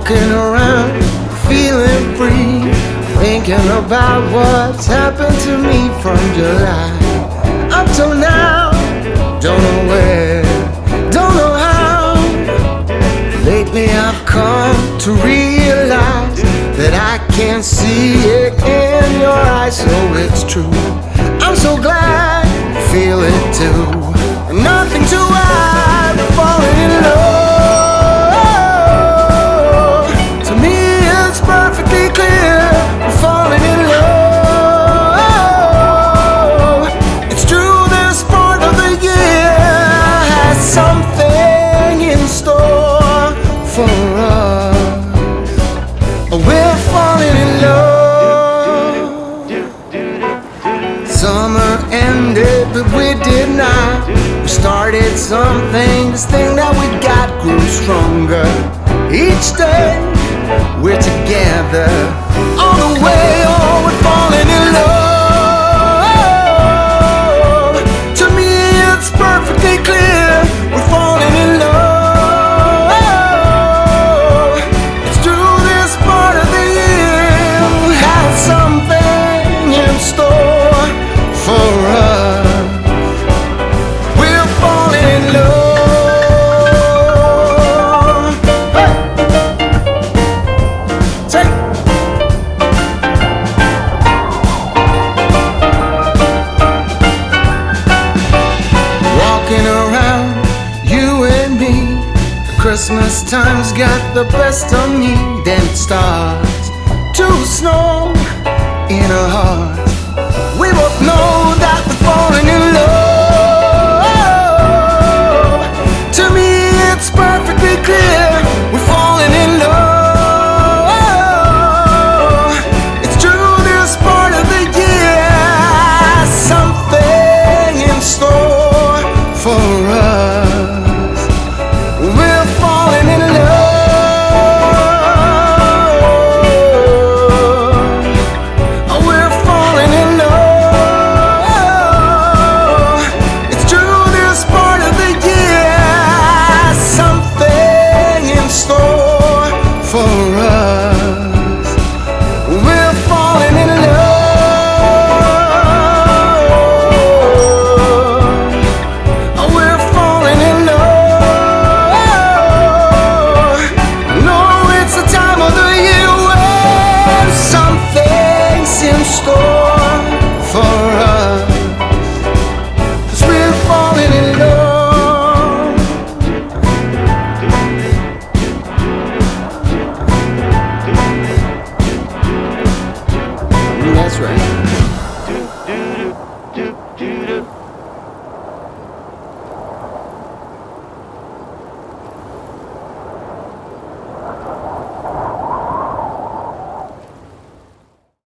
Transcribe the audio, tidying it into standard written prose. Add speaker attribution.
Speaker 1: Walking around, feeling free, thinking about what's happened to me from July up till now. Don't know where, don't know how. Lately I've come to realize that I can see it in your eyes. So it's true, I'm so glad you feel it too. Nothing to hide, we're falling in love. To me it's perfectly clear, we're falling in love. It's true, this part of the year has something in store for us. We're falling in love. Summer ended, but we did not. We started something, this thing that we got grew stronger. Each day we're together, all the way on, we're falling in love. To me it's perfectly clear, we're falling in love. It's true, this part of the year has something in store for us. We're falling in love. Hey! Say. Walking around, you and me, Christmas time's got the best of me. Then it starts to snow in our hearts. We both know that we're falling in love. To me it's perfectly clear, we're falling in love. It's true, this part of the year has something in store for us. We're falling in love. We're falling in love. It's true, this part of the year has something in store for us.